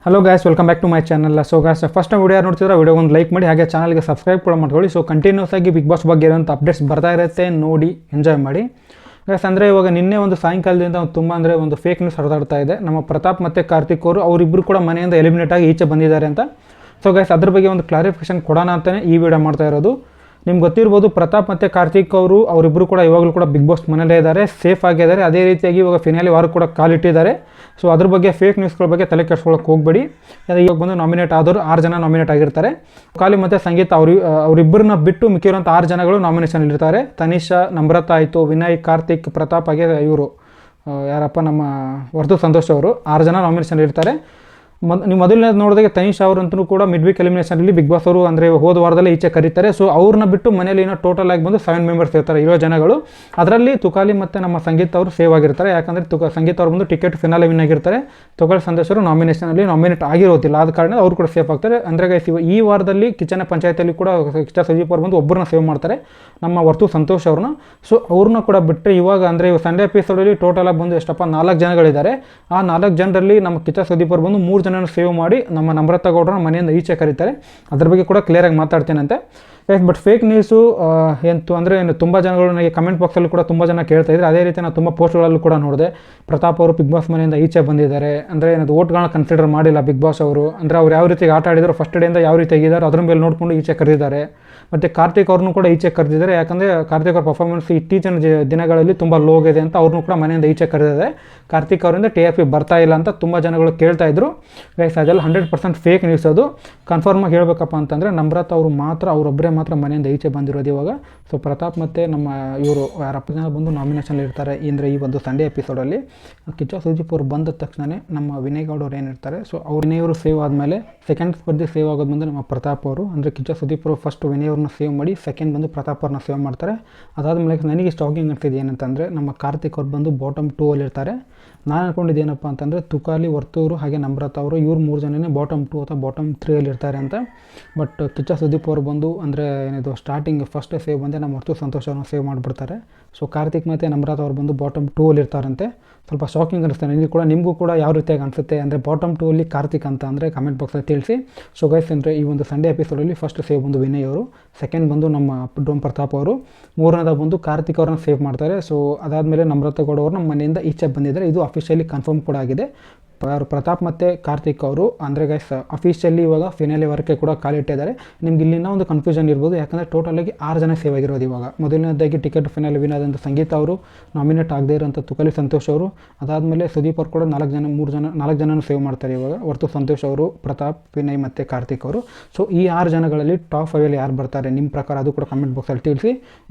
Hello guys, welcome back to my channel. So guys, first video ನೋಡ್ತಿದ್ರೆ video ಒಂದು like ಮಾಡಿ, ಹಾಗೆ ಚಾನಲ್ಗೆ ಸಬ್ಸ್ಕ್ರೈಬ್ ಕೂಡ ಮಾಡ್ಕೊಳ್ಳಿ. ಸೊ ಕಂಟಿನ್ಯೂಸ್ ಆಗಿ ಬಿಗ್ ಬಾಸ್ ಬಗ್ಗೆ ಇರೋಂಥ ಅಪ್ಡೇಟ್ಸ್ ಬರ್ತಾ ಇರುತ್ತೆ, ನೋಡಿ ಎಂಜಾಯ್ ಮಾಡಿ ಗಾಯ್ಸ್. ಅಂದರೆ ಇವಾಗ ನಿನ್ನೆ ಒಂದು ಸಾಯಂಕಾಲದಿಂದ ತುಂಬ ಅಂದರೆ ಒಂದು ಫೇಕ್ ನ್ಯೂಸ್ ಹರಿದಾಡ್ತಾ ಇದೆ. ನಮ್ಮ ಪ್ರತಾಪ್ ಮತ್ತು ಕಾರ್ತಿಕ್ ಅವರಿಬ್ಬರು ಕೂಡ ಮನೆಯಿಂದ ಎಲಿಮಿನೇಟ್ ಆಗಿ ಈಚೆ ಬಂದಿದ್ದಾರೆ ಅಂತ. ಸೊ ಗಾಯ್ಸ್, ಅದ್ರ ಬಗ್ಗೆ ಒಂದು ಕ್ಲಾರಿಫಿಕೇಷನ್ ಕೊಡೋಣ ಅಂತಲೇ ಈ ವಿಡಿಯೋ ಮಾಡ್ತಾ ಇರೋದು. ನಿಮ್ಗೆ ಗೊತ್ತಿರ್ಬೋದು, ಪ್ರತಾಪ್ ಮತ್ತು ಕಾರ್ತಿಕ್ ಅವರಿಬ್ಬರು ಕೂಡ ಇವಾಗಲೂ ಕೂಡ ಬಿಗ್ ಬಾಸ್ ಮನೇಲೇ ಇದ್ದಾರೆ, ಸೇಫ್ ಆಗಿದ್ದಾರೆ. ಅದೇ ರೀತಿಯಾಗಿ ಇವಾಗ ಫಿನಾಲಿ ವಾರ ಕೂಡ ಕಾಲಿಟ್ಟಿದ್ದಾರೆ. ಸೊ ಅದ್ರ ಬಗ್ಗೆ ಫೇಕ್ ನ್ಯೂಸ್ಗಳ ಬಗ್ಗೆ ತಲೆ ಕೆಡ್ಸ್ಕೊಳ್ಳೋಕೆ ಹೋಗಬೇಡಿ. ಇವಾಗ ಬಂದು ನಾಮಿನೇಟ್ ಆದವರು 6 ಜನ ನಾಮಿನೇಟ್ ಆಗಿರ್ತಾರೆ. ಕಾಲಿ ಮತ್ತು ಸಂಗೀತ ಅವರಿಬ್ಬರನ್ನ ಬಿಟ್ಟು ಮಿಕ್ಕಿರೋಂಥ 6 ಜನಗಳು ನಾಮಿನೇಷನ್ ಇರ್ತಾರೆ. ತನಿಷಾ, ನಮ್ರತಾ ಆಯಿತು, ವಿನಯ್, ಕಾರ್ತಿಕ್, ಪ್ರತಾಪ್, ಹಾಗೆ ಇವರು ಯಾರಪ್ಪ ನಮ್ಮ ವರ್ತು ಸಂತೋಷ್ ಅವರು 6 ಜನ ನಾಮಿನೇಷನ್ ಇರ್ತಾರೆ. ನೀವು ಮೊದಲನೇ ನೋಡಿದಾಗ ತನಿಷಾ ಅವರಂತೂ ಕೂಡ ಮಿಡ್ ವೀಕ್ ಎಲಿಮಿನೇಷನಲ್ಲಿ ಬಿಗ್ ಬಾಸ್ ಅವರು ಅಂದರೆ ಹೋದ ವಾರದಲ್ಲೇ ಈಚೆ ಕರೀತಾರೆ. ಸೊ ಅವ್ರನ್ನ ಬಿಟ್ಟು ಮನೇಲಿ ಏನೋ ಟೋಟಲ್ ಆಗಿ ಬಂದು 7 ಮೆಂಬರ್ಸ್ ಇರ್ತಾರೆ, 7 ಜನಗಳು. ಅದರಲ್ಲಿ ತುಕಾಲಿ ಮತ್ತು ನಮ್ಮ ಸಂಗೀತ ಅವರು ಸೇವ್ ಆಗಿರ್ತಾರೆ. ಯಾಕಂದರೆ ಸಂಗೀತ ಅವರು ಬಂದು ಟಿಕೆಟ್ ಫಿನಾಲೆ ವಿನ್ ಆಗಿರ್ತಾರೆ. ತುಕಾಲಿ ಸಂತೋಷ್ ಅವರು ನಾಮಿನೇಷನಲ್ಲಿ ನಾಮಿನೇಟ್ ಆಗಿರೋದಿಲ್ಲ, ಆದ ಕಾರಣ ಅವರು ಕೂಡ ಸೇಫ್ ಆಗ್ತಾರೆ. ಅಂದರೆ ಗೈಸ್, ಈ ವಾರದಲ್ಲಿ ಕಿಚನ ಪಂಚಾಯತಿಯಲ್ಲಿ ಕೂಡ ಕಿಚ್ಚ ಸುದೀಪ್ ಅವರು ಬಂದು ಒಬ್ಬರನ್ನ ಸೇವ್ ಮಾಡ್ತಾರೆ, ನಮ್ಮ ವರ್ತು ಸಂತೋಷ್ ಅವ್ರನ್ನ. ಸೊ ಅವ್ರನ್ನ ಕೂಡ ಬಿಟ್ಟರೆ ಇವಾಗ ಅಂದರೆ ಸಂಡೇ ಎಪಿಸೋಡಲ್ಲಿ ಟೋಟಲ್ ಆಗಿ ಬಂದು ಎಷ್ಟಪ್ಪ 4 ಜನಗಳಿದ್ದಾರೆ. ಆ 4 ಜನರಲ್ಲಿ ನಮ್ಮ ಕಿಚ್ಚ ಸುದೀಪ್ ಅವರು ಬಂದು 3 ಜನನ ಸೇವ್ ಮಾಡಿ ನಮ್ಮ ನಮ್ರತಾ ಗೌಡ್ರನ್ನ ಮನೆಯಿಂದ ಈಚೆ ಕರೀತಾರೆ. ಅದ್ರ ಬಗ್ಗೆ ಕೂಡ ಕ್ಲಿಯರಾಗಿ ಮಾತಾಡ್ತೇನಂತೆ. ಬಟ್ ಫೇಕ್ ನ್ಯೂಸು ಎಂತು ಅಂದರೆ ತುಂಬ ಜನಗಳು ನನಗೆ ಕಮೆಂಟ್ ಬಾಕ್ಸಲ್ಲಿ ಕೂಡ ತುಂಬ ಜನ ಕೇಳ್ತಾ ಇದ್ದಾರೆ. ಅದೇ ರೀತಿ ನಾನು ತುಂಬ ಪೋಸ್ಟ್ಗಳಲ್ಲೂ ಕೂಡ ನೋಡಿದೆ, ಪ್ರತಾಪ್ ಅವರು ಬಿಗ್ ಬಾಸ್ ಮನೆಯಿಂದ ಈಚೆ ಬಂದಿದ್ದಾರೆ, ಅಂದರೆ ಏನದು ಓಟ್ಗಳನ್ನ ಕನ್ಸಿಡರ್ ಮಾಡಿಲ್ಲ ಬಿಗ್ ಬಾಸ್ ಅವರು. ಅಂದರೆ ಅವ್ರು ಯಾವ ರೀತಿ ಆಟ ಆಡಿದ್ರು, ಫಸ್ಟ್ ಡೇಯಿಂದ ಯಾವ ರೀತಿ ಆಗಿದ್ದಾರೆ ಅದ್ರ ಮೇಲೆ ನೋಡಿಕೊಂಡು ಈಚೆ ಕರೆದಿದ್ದಾರೆ. ಮತ್ತು ಕಾರ್ತಿಕ್ ಅವ್ರನ್ನೂ ಕೂಡ ಈಚೆ ಕರೆದಿದ್ದಾರೆ. ಯಾಕಂದರೆ ಕಾರ್ತಿಕ್ ಅವ್ರ ಪರ್ಫಾರ್ಮೆನ್ಸ್ ಇತ್ತೀಚಿನ ದಿನಗಳಲ್ಲಿ ತುಂಬ ಲೋ ಆಗಿದೆ ಅಂತ ಅವ್ರನ್ನೂ ಕೂಡ ಮನೆಯಿಂದ ಈಚೆ ಕರೆದಿದೆ. ಕಾರ್ತಿಕ್ ಅವರಿಂದ TRP ಬರ್ತಾ ಇಲ್ಲ ಅಂತ ತುಂಬ ಜನಗಳು ಕೇಳ್ತಾ ಇದ್ರು. ಗೈಸ್, ಅದೆಲ್ಲ 100% ಫೇಕ್ ನ್ಯೂಸ್. ಅದು ಕನ್ಫರ್ಮಾಗಿ ಹೇಳಬೇಕಪ್ಪ ಅಂತಂದರೆ ನಮ್ರತಾ ಅವರು ಮಾತ್ರ, ಅವರೊಬ್ಬರೇ ಮಾತ್ರ ಮನೆಯಿಂದ ಈಚೆ ಬಂದಿರೋದು ಇವಾಗ. ಸೊ ಪ್ರತಾಪ್ ಮತ್ತು ನಮ್ಮ ಇವರು ಯಾರಪ್ಪ ಜನ ಬಂದು ನಾಮಿನೇಷನ್ ಇರ್ತಾರೆ ಅಂದರೆ ಈ ಒಂದು ಸಂಡೇ ಎಪಿಸೋಡಲ್ಲಿ. ಕಿಚ್ಚ ಸುದೀಪ್ ಅವರು ಬಂದ ತಕ್ಷಣವೇ ನಮ್ಮ ವಿನಯ್ ಗೌಡ ಅವ್ರು ಏನಿರ್ತಾರೆ, ಸೊ ವಿನಯವರು ಸೇವ್ ಆದಮೇಲೆ ಸೆಕೆಂಡ್ ಸ್ಪರ್ಧೆ ಸೇವ್ ಆಗೋದು ಬಂದು ನಮ್ಮ ಪ್ರತಾಪ್ ಅವರು. ಅಂದರೆ ಕಿಚ್ಚ ಸುದೀಪ್ ಅವರು ಫಸ್ಟ್ ವಿನಯ್ ಅವ್ರನ್ನ ಸೇವ್ ಮಾಡಿ ಸೆಕೆಂಡ್ ಬಂದು ಪ್ರತಾಪ್ ಅವ್ರನ್ನ ಸೇವ್ ಮಾಡ್ತಾರೆ. ಅದಾದಮೇಲೆ ನನಗೆ ಸ್ಟಾಕಿಂಗ್ ಆಗ್ತಿದೆ ಏನಂತಂದರೆ, ನಮ್ಮ ಕಾರ್ತಿಕ್ ಅವ್ರು ಬಂದು ಬಾಟಮ್ 2 ಇರ್ತಾರೆ. ನಾನು ಅಂದ್ಕೊಂಡಿದ್ದು ಏನಪ್ಪ ಅಂತಂದರೆ ತುಕಾಲಿ, ವರ್ತೂರು ಹಾಗೆ ನಮ್ರತಾ ಅವರು, ಇವ್ರು 3 ಜನನೇ ಬಾಟಮ್ 2 ಅಥವಾ ಬಾಟಮ್ 3 ಇರ್ತಾರೆ ಅಂತ. ಬಟ್ ಕಿಚ್ಚ ಸುದೀಪ್ ಅವರು ಬಂದು ಅಂದರೆ ಏನಿದು ಸ್ಟಾರ್ಟಿಂಗ್ ಫಸ್ಟ್ ಸೇವ್ ಬಂದೆ ನಮ್ಮ ವರ್ತು ಸಂತೋಷ ಅವ್ರನ್ನ ಸೇವ್ ಮಾಡಿಬಿಡ್ತಾರೆ. ಸೊ ಕಾರ್ತಿಕ್ ಮತ್ತು ನಮ್ರತಾ ಅವ್ರು ಬಂದು ಬಾಟಮ್ 2 ಇರ್ತಾರಂತೆ. ಸ್ವಲ್ಪ ಶಾಕಿಂಗ್ ಅನಿಸ್ತಾರೆ ನನಗೆ ಕೂಡ, ನಿಮಗೂ ಕೂಡ ಯಾವ ರೀತಿಯಾಗಿ ಅನಿಸುತ್ತೆ ಅಂದರೆ ಬಾಟಮ್ 2 ಕಾರ್ತಿಕ್ ಅಂತ ಅಂದರೆ ಕಮೆಂಟ್ ಬಾಕ್ಸಲ್ಲಿ ತಿಳಿಸಿ. ಸೊ ಗೈಸ್, ಅಂದರೆ ಈ ಒಂದು ಸಂಡೇ ಎಪಿಸೋಡಲ್ಲಿ ಫಸ್ಟ್ ಸೇವ್ ಬಂದು ವಿನಯ್ ಅವರು, ಸೆಕೆಂಡ್ ಬಂದು ನಮ್ಮ ಡೋಮ್ ಪ್ರತಾಪ್ ಅವರು, 3ನೇದ ಬಂದು ಕಾರ್ತಿಕ್ ಅವ್ರನ್ನ ಸೇವ್ ಮಾಡ್ತಾರೆ. ಸೊ ಅದಾದಮೇಲೆ ನಮ್ರತಾ ಗೌಡ ಅವರು ನಮ್ಮ ಮನೆಯಿಂದ ಈಚೆ ಬಂದಿದ್ದಾರೆ. ಇದು ಅಫಿಷಿಯಲಿ ಕನ್ಫರ್ಮ್ ಕೂಡ ಆಗಿದೆ. ಪ್ರತಾಪ್ ಮತ್ತು ಕಾರ್ತಿಕ್ ಅವರು ಅಂದರೆ ಗೈಸ್ ಅಫಿಷಿಯಲಿ ಇವಾಗ ಫಿನಾಲೆ ವಾರಕ್ಕೆ ಕೂಡ ಕಾಲಿಟ್ಟಿದ್ದಾರೆ. ನಿಮ್ಗೆ ಇಲ್ಲಿನ ಒಂದು ಕನ್ಫ್ಯೂಷನ್ ಇರ್ಬೋದು, ಯಾಕಂದರೆ ಟೋಟಲಾಗಿ 6 ಜನ ಸೇವ್ ಆಗಿರೋದು ಇವಾಗ. ಮೊದಲನೇದಾಗಿ ಟಿಕೆಟ್ ಫಿನಾಲೆ ವಿನ್ ಆದಂಥ ಸಂಗೀತ ಅವರು, ನಾಮಿನೇಟ್ ಆಗದೇ ಇರೋಂಥ ತುಕಾಲಿ ಸಂತೋಷ್ ಅವರು, ಅದಾದಮೇಲೆ ಸುದೀಪ್ ಅವರು ಕೂಡ 4 ಜನನೂ ಸೇವ್ ಮಾಡ್ತಾರೆ ಇವಾಗ. ವರ್ತು ಸಂತೋಷ್ ಅವರು, ಪ್ರತಾಪ್, ವಿನಯ್ ಮತ್ತು ಕಾರ್ತಿಕ್ ಅವರು. ಸೊ ಈ 6 ಜನಗಳಲ್ಲಿ ಟಾಪ್ 5 ಯಾರು ಬರ್ತಾರೆ ನಿಮ್ಮ ಪ್ರಕಾರ, ಅದು ಕೂಡ ಕಮೆಂಟ್ ಬಾಕ್ಸಲ್ಲಿ ತಿಳಿಸಿ.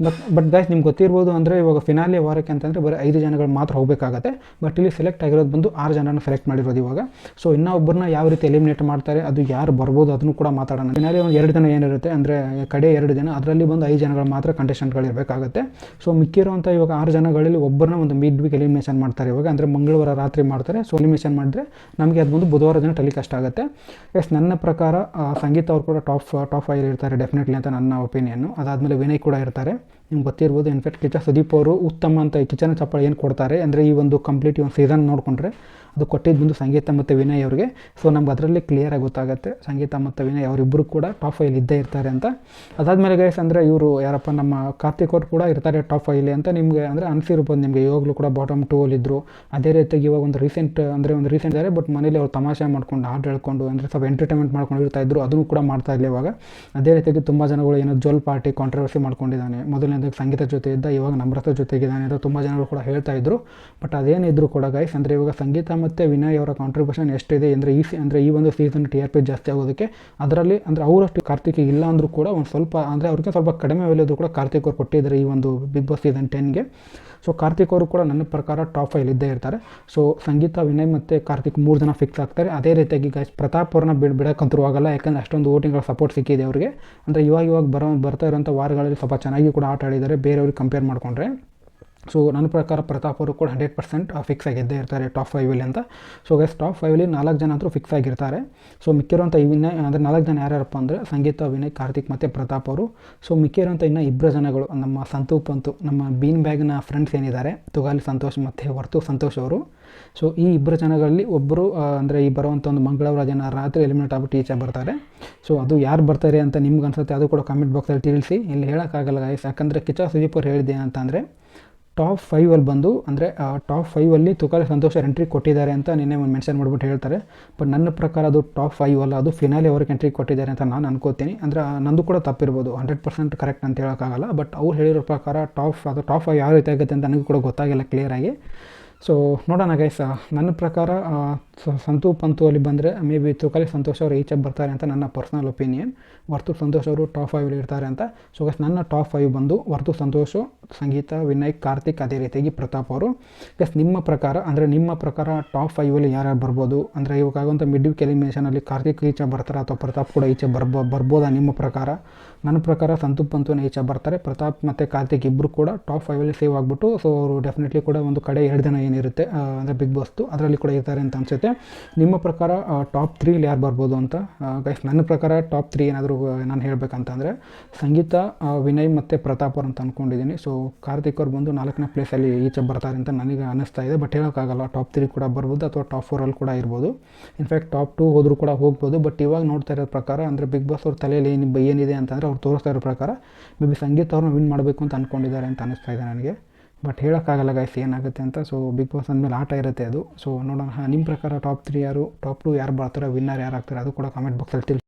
ಬಟ್ ಗೈಸ್, ನಿಮ್ಗೆ ಗೊತ್ತಿರ್ಬೋದು ಅಂದರೆ ಇವಾಗ ಫಿನಾಲೆ ವಾರಕ್ಕೆ ಅಂತಂದರೆ ಬರೀ 5 ಜನಗಳು ಮಾತ್ರ ಹೋಗಬೇಕಾಗತ್ತೆ. ಬಟ್ ಇಲ್ಲಿ ಸೆಲೆಕ್ಟ್ ಆಗಿರೋದು ಬಂದು 6 ಜನನ ಸೆಲೆಕ್ಟ್ ಮಾಡಿರೋದು ಇವಾಗ. ಸೊ ಇನ್ನೂ ಒಬ್ಬರನ್ನ ಯಾವ ರೀತಿ ಎಲಿಮಿನೇಟ್ ಮಾಡ್ತಾರೆ, ಅದು ಯಾರು ಬರ್ಬೋದು ಅದನ್ನು ಕೂಡ ಮಾತಾಡೋಣ. ಫಿನಾಲೆ ಒಂದು 2 ದಿನ ಏನಿರುತ್ತೆ ಅಂದರೆ ಕಡೆ 2 ದಿನ, ಅದರಲ್ಲಿ ಬಂದು 5 ಜನಗಳು ಮಾತ್ರ ಕಂಟೆಸ್ಟೆಂಟ್ಗಳು ಇರಬೇಕಾಗುತ್ತೆ. ಸೊ ಮಿಕ್ಕಿರುವಂಥ ಇವಾಗ 6 ಜನಗಳಲ್ಲಿ ಒಬ್ಬರನ್ನ ಒಂದು ಮಿಡ್ ವೀಕ್ ಎಲಿಮಿನೇಷನ್ ಮಾಡ್ತಾರೆ ಇವಾಗ, ಅಂದರೆ ಮಂಗಳವಾರ ರಾತ್ರಿ ಮಾಡ್ತಾರೆ. ಸೊ ಎಲಿಮಿನೇಷನ್ ಮಾಡಿದ್ರೆ ನಮಗೆ ಅದು ಬಂದು ಬುಧವಾರ ದಿನ ಟೆಲಿಕಾಸ್ಟ್ ಆಗುತ್ತೆ. ಎಸ್, ನನ್ನ ಪ್ರಕಾರ ಸಂಗೀತ ಅವರು ಕೂಡ ಟಾಪ್ 5 ಇರ್ತಾರೆ ಡೆಫಿನೆಟ್ಲಿ ಅಂತ ನನ್ನ ಒಪಿನಿಯನ್ನು. ಅದಾದಮೇಲೆ ವಿನಯ್ ಕೂಡ ಇರ್ತಾರೆ. ನಿಮ್ಗೆ ಗೊತ್ತಿರ್ಬೋದು, ಇನ್ಫ್ಯಾಕ್ಟ್ ಕಿಚ್ಚ ಸುದೀಪ್ ಅವರು ಉತ್ತಮ ಅಂತ ಈ ಕಿಚನ ಚಪ್ಪಾಳೆ ಏನು ಕೊಡ್ತಾರೆ ಅಂದರೆ ಈ ಒಂದು ಕಂಪ್ಲೀಟ್ ಒಂದು ಸೀಸನ್ ನೋಡಿಕೊಂಡ್ರೆ ಅದು ಕೊಟ್ಟಿದ್ದು ಬಂದು ಸಂಗೀತ ಮತ್ತು ವಿನಯ್ ಅವರಿಗೆ. ಸೊ ನಮ್ಗೆ ಅದರಲ್ಲಿ ಕ್ಲಿಯರಾಗಿ ಗೊತ್ತಾಗುತ್ತೆ ಸಂಗೀತ ಮತ್ತು ವಿನಯ್ ಅವರಿಬ್ಬರು ಕೂಡ ಟಾಪ್ 5 ಇದ್ದೇ ಇರ್ತಾರೆ ಅಂತ. ಅದಾದಮೇಲೆ ಗೈಸ್, ಅಂದರೆ ಇವರು ಯಾರಪ್ಪ ನಮ್ಮ ಕಾರ್ತಿಕ್ ಅವರು ಕೂಡ ಇರ್ತಾರೆ ಟಾಪ್ 5 ಅಂತ ನಿಮಗೆ ಅಂದರೆ ಅನಿಸಿರ್ಬೋದು ನಿಮಗೆ. ಇವಾಗಲೂ ಕೂಡ ಬಾಟಮ್ 2 ಇದ್ದರು. ಅದೇ ರೀತಿಯಾಗಿ ಇವಾಗ ಒಂದು ರೀಸೆಂಟ್ ಇದ್ದಾರೆ, ಬಟ್ ಮನೇಲಿ ಅವ್ರು ತಮಾಷೆ ಮಾಡ್ಕೊಂಡು ಹಾಡು ಹೇಳ್ಕೊಂಡು ಅಂದರೆ ಸ್ವಲ್ಪ ಎಂಟರ್ಟೈನ್ಮೆಂಟ್ ಮಾಡ್ಕೊಂಡು ಇರ್ತಾಯಿದ್ರು, ಅದನ್ನು ಕೂಡ ಮಾಡ್ತಾ ಇಲ್ಲ ಇವಾಗ. ಅದೇ ರೀತಿಯಾಗಿ ತುಂಬ ಜನಗಳು ಏನೋ ಜೋಲ್ ಪಾರ್ಟಿ ಕಾಂಟ್ರವರ್ಸಿ ಮಾಡ್ಕೊಂಡಿದ್ದಾನೆ. ಮೊದಲನೇದಾಗಿ ಸಂಗೀತ ಜೊತೆ ಇದ್ದ, ಇವಾಗ ನಮ್ರತಾ ಜೊತೆಗಿದ್ದಾನೆ ಅಂತ ತುಂಬ ಜನಗಳು ಕೂಡ ಹೇಳ್ತಾ ಇದ್ರು. ಬಟ್ ಅದೇನಿದ್ರು ಕೂಡ ಗೈಸ್, ಅಂದರೆ ಇವಾಗ ಸಂಗೀತ ಮತ್ತು ವಿನಯ್ ಅವರ ಕಾಂಟ್ರಿಬ್ಯೂಷನ್ ಎಷ್ಟಿದೆ ಅಂದರೆ ಈ ಒಂದು ಸೀಸನ್ TRP ಜಾಸ್ತಿ ಆಗೋದಕ್ಕೆ, ಅದರಲ್ಲಿ ಅಂದರೆ ಅವರಷ್ಟು ಕಾರ್ತಿಕ್ ಇಲ್ಲ ಅಂದರೂ ಕೂಡ ಒಂದು ಸ್ವಲ್ಪ ಅಂದರೆ ಅವ್ರಿಗೆ ಸ್ವಲ್ಪ ಕಡಿಮೆ ಬೆಲೆಯದು ಕೂಡ ಕಾರ್ತಿಕ್ ಅವರು ಕೊಟ್ಟಿದ್ದಾರೆ ಈ ಒಂದು ಬಿಗ್ ಬಾಸ್ ಸೀಸನ್ 10ಗೆ. ಸೊ ಕಾರ್ತಿಕ್ ಅವರು ಕೂಡ ನನ್ನ ಪ್ರಕಾರ ಟಾಪ್ 5 ಇದ್ದೇ ಇರ್ತಾರೆ. ಸೊ ಸಂಗೀತ, ವಿನಯ್ ಮತ್ತು ಕಾರ್ತಿಕ್ 3 ಜನ ಫಿಕ್ಸ್ ಆಗ್ತಾರೆ. ಅದೇ ರೀತಿಯಾಗಿ ಗೈಸ್ ಪ್ರತಾಪ್ ಅವ್ರನ್ನ ಬಿಡೋಕ್ಕಂತೂ ಆಗಲ್ಲ, ಯಾಕಂದರೆ ಅಷ್ಟೊಂದು ವೋಟಿಂಗ್ಗಳ ಸಪೋರ್ಟ್ ಸಿಕ್ಕಿದೆ ಅವರಿಗೆ. ಅಂದರೆ ಇವಾಗ ಬರ್ತಾ ಇರೋಂಥ ವಾರಗಳಲ್ಲಿ ಸ್ವಲ್ಪ ಚೆನ್ನಾಗಿ ಕೂಡ ಆಟ ಆಡಿದ್ದಾರೆ ಬೇರೆಯವ್ರಿಗೆ ಕಂಪೇರ್ ಮಾಡಿಕೊಂಡ್ರೆ. ಸೊ ನನ್ನ ಪ್ರಕಾರ ಪ್ರತಾಪ್ ಅವರು ಕೂಡ 100% ಫಿಕ್ಸ್ ಆಗಿದ್ದೇ ಇರ್ತಾರೆ ಟಾಪ್ 5ಅಲ್ಲಿ ಅಂತ. ಸೊ ಗೈಸ್ ಟಾಪ್ 5ಅಲ್ಲಿ 4 ಜನ ಅಂತೂ ಫಿಕ್ಸ್ ಆಗಿರ್ತಾರೆ. ಸೊ ಮಿಕ್ಕಿರೋಂಥ ವಿನಯ್ ಅಂದರೆ 4 ಜನ ಯಾರ್ಯಾರಪ್ಪ ಅಂದರೆ ಸಂಗೀತ, ವಿನಯ್, ಕಾರ್ತಿಕ್ ಮತ್ತು ಪ್ರತಾಪ್ ಅವರು. ಸೊ ಮಿಕ್ಕಿರೋಂಥ ಇನ್ನೂ 2 ಜನಗಳು ನಮ್ಮ ಸಂತು ಪಂತು, ನಮ್ಮ ಬೀನ್ ಬ್ಯಾಗ್ನ ಫ್ರೆಂಡ್ಸ್ ಏನಿದ್ದಾರೆ ತುಗಾಲಿ ಸಂತೋಷ್ ಮತ್ತು ವರ್ತು ಸಂತೋಷ್ ಅವರು. ಸೊ ಈ 2 ಜನಗಳಲ್ಲಿ ಒಬ್ಬರು ಅಂದರೆ ಈ ಬರುವಂಥ ಒಂದು ಮಂಗಳವಾರ ದಿನ ರಾತ್ರಿ ಎಲಿಮಿನೇಟ್ ಆಗ್ಬಿಟ್ಟು ಈಚೆ ಬರ್ತಾರೆ. ಸೊ ಅದು ಯಾರು ಬರ್ತಾರೆ ಅಂತ ನಿಮ್ಗೆ ಅನ್ಸುತ್ತೆ ಅದು ಕೂಡ ಕಾಮೆಂಟ್ ಬಾಕ್ಸಲ್ಲಿ ತಿಳಿಸಿ. ಇಲ್ಲಿ ಹೇಳೋಕ್ಕಾಗಲ್ಲ ಗೈಸ್, ಯಾಕಂದರೆ ಕಿಚ್ಚ ಸುದೀಪ್ ಅವ್ರು ಹೇಳಿದ್ದೆ ಏನಂತಂದರೆ ಟಾಪ್ 5ಅಲ್ಲಿ ಬಂದು ಅಂದರೆ ಟಾಪ್ 5ಅಲ್ಲಿ ತುಕಾಲಿ ಸಂತೋಷ್ ಎಂಟ್ರಿ ಕೊಟ್ಟಿದ್ದಾರೆ ಅಂತ ನಿನ್ನೆ ಒಂದು ಮೆನ್ಷನ್ ಮಾಡಿಬಿಟ್ಟು ಹೇಳ್ತಾರೆ. ಬಟ್ ನನ್ನ ಪ್ರಕಾರ ಅದು ಟಾಪ್ 5 ಅಲ್ಲ, ಅದು ಫಿನಾಲೆ ಅವ್ರಿಗೆ ಎಂಟ್ರಿ ಕೊಟ್ಟಿದ್ದಾರೆ ಅಂತ ನಾನು ಅನ್ಕೋತೀನಿ. ಅಂದರೆ ನಂದು ಕೂಡ ತಪ್ಪಿರ್ಬೋದು, 100% ಕರೆಕ್ಟ್ ಅಂತ ಹೇಳೋಕ್ಕಾಗಲ್ಲ. ಬಟ್ ಅವ್ರು ಹೇಳಿರೋ ಪ್ರಕಾರ ಟಾಪ್ 5 ಯಾವ ರೀತಿ ಆಗುತ್ತೆ ಅಂತ ನನಗೂ ಕೂಡ ಗೊತ್ತಾಗಿಲ್ಲ ಕ್ಲಿಯರಾಗಿ. ಸೊ ನೋಡೋಣ ಗೈಸ್, ನನ್ನ ಪ್ರಕಾರ ಸಂತು ಪಂತು ಅಲ್ಲಿ ಬಂದರೆ ಮೇ ಬಿ ತುಕಾಲಿ ಸಂತೋಷ್ ಅವರು ಈಚೆ ಬರ್ತಾರೆ ಅಂತ ನನ್ನ ಪರ್ಸ್ನಲ್ ಒಪಿನಿಯನ್. ವರ್ತು ಸಂತೋಷ್ ಅವರು ಟಾಪ್ 5ಅಲ್ಲಿ ಇರ್ತಾರೆ ಅಂತ. ಸೊ ಗೈಸ್ ನನ್ನ ಟಾಪ್ 5 ಬಂದು ವರ್ತು ಸಂತೋಷು, ಸಂಗೀತ, ವಿನಯ್, ಕಾರ್ತಿಕ್, ಅದೇ ರೀತಿಯಾಗಿ ಪ್ರತಾಪ್ ಅವರು. ಗೈಸ್ ನಿಮ್ಮ ಪ್ರಕಾರ ಟಾಪ್ 5ಅಲ್ಲಿ ಯಾರ್ಯಾರು ಬರ್ಬೋದು ಅಂದರೆ ಇವಾಗುವಂಥ ಮಿಡ್ ವೀಕ್ ಎಲಿಮಿನೇಷನಲ್ಲಿ ಕಾರ್ತಿಕ್ ಈಚೆ ಬರ್ತಾರೆ ಅಥವಾ ಪ್ರತಾಪ್ ಕೂಡ ಈಚೆ ಬರ್ಬೋದಾ ನಿಮ್ಮ ಪ್ರಕಾರ? ನನ್ನ ಪ್ರಕಾರ ಸಂತು ಪಂತುನ ಈಚೆ ಬರ್ತಾರೆ. ಪ್ರತಾಪ್ ಮತ್ತು ಕಾರ್ತಿಕ್ ಇಬ್ಬರು ಕೂಡ ಟಾಪ್ 5ಅಲ್ಲಿ ಸೇವ್ ಆಗಿಬಿಟ್ಟು ಸೊ ಅವರು ಡೆಫಿನೆಟ್ಲಿ ಕೂಡ ಒಂದು ಕಡೆ 2 ದಿನ ಏನಿರುತ್ತೆ ಅಂದರೆ ಬಿಗ್ ಬಾಸ್ದು ಅದರಲ್ಲಿ ಕೂಡ ಇರ್ತಾರೆ ಅಂತ ಅನಿಸುತ್ತೆ. ನಿಮ್ಮ ಪ್ರಕಾರ ಟಾಪ್ 3ಇಲ್ಲಿ ಯಾರು ಬರ್ಬೋದು ಅಂತ? ಗೈಸ್ ನನ್ನ ಪ್ರಕಾರ ಟಾಪ್ 3 ಏನಾದರೂ ನಾನು ಹೇಳಬೇಕಂತಂದರೆ ಸಂಗೀತ, ವಿನಯ್ ಮತ್ತು ಪ್ರತಾಪ್ ಅವ್ರು ಅಂತ ಅಂದ್ಕೊಂಡಿದ್ದೀನಿ. ಸೊ ಕಾರ್ತಿಕ್ ಅವ್ರು ಬಂದು 4ನೇ ಪ್ಲೇಸಲ್ಲಿ ಈಚೆ ಬರ್ತಾರೆ ಅಂತ ನನಗೆ ಅನ್ನಿಸ್ತಾ ಇದೆ. ಬಟ್ ಹೇಳೋಕ್ಕಾಗಲ್ಲ, ಟಾಪ್ 3 ಕೂಡ ಬರ್ಬೋದು ಅಥವಾ ಟಾಪ್ 4ಅಲ್ಲಿ ಕೂಡ ಇರ್ಬೋದು. ಇನ್ಫ್ಯಾಕ್ಟ್ ಟಾಪ್ 2 ಹೋದರೂ ಕೂಡ ಹೋಗ್ಬೋದು. ಬಟ್ ಇವಾಗ ನೋಡ್ತಾ ಇರೋ ಪ್ರಕಾರ ಅಂದರೆ ಬಿಗ್ ಬಾಸ್ ಅವ್ರ ತಲೆಯಲ್ಲಿ ಏನಿದೆ ಅಂತಂದರೆ ಅವ್ರು ತೋರಿಸ್ತಾ ಇರೋ ಪ್ರಕಾರ ಮೇ ಬಿ ಸಂಗೀತ ಅವ್ರನ್ನ ವಿನ್ ಮಾಡಬೇಕು ಅಂತ ಅಂದ್ಕೊಂಡಿದ್ದಾರೆ ಅಂತ ಅನ್ನಿಸ್ತಾ ಇದೆ ನನಗೆ. ಬಟ್ ಹೇಳೋಕ್ಕಾಗಲ್ಲ ಗೈಸ್ ಏನಾಗುತ್ತೆ ಅಂತ. ಸೊ ಬಿಗ್ ಬಾಸ್ ಅಂದಮೇಲೆ ಆಟ ಇರುತ್ತೆ ಅದು. ಸೊ ನೋಡೋಣ ನಿಮ್ಮ ಪ್ರಕಾರ ಟಾಪ್ 3 ಯಾರು, ಟಾಪ್ 2 ಯಾರು ಬರ್ತಾರೆ, ವಿನ್ನರ್ ಯಾರು ಆಗ್ತಾರೆ ಅದು ಕೂಡ ಕಾಮೆಂಟ್ ಬಾಕ್ಸಲ್ಲಿ ತಿಳಿಸಿ.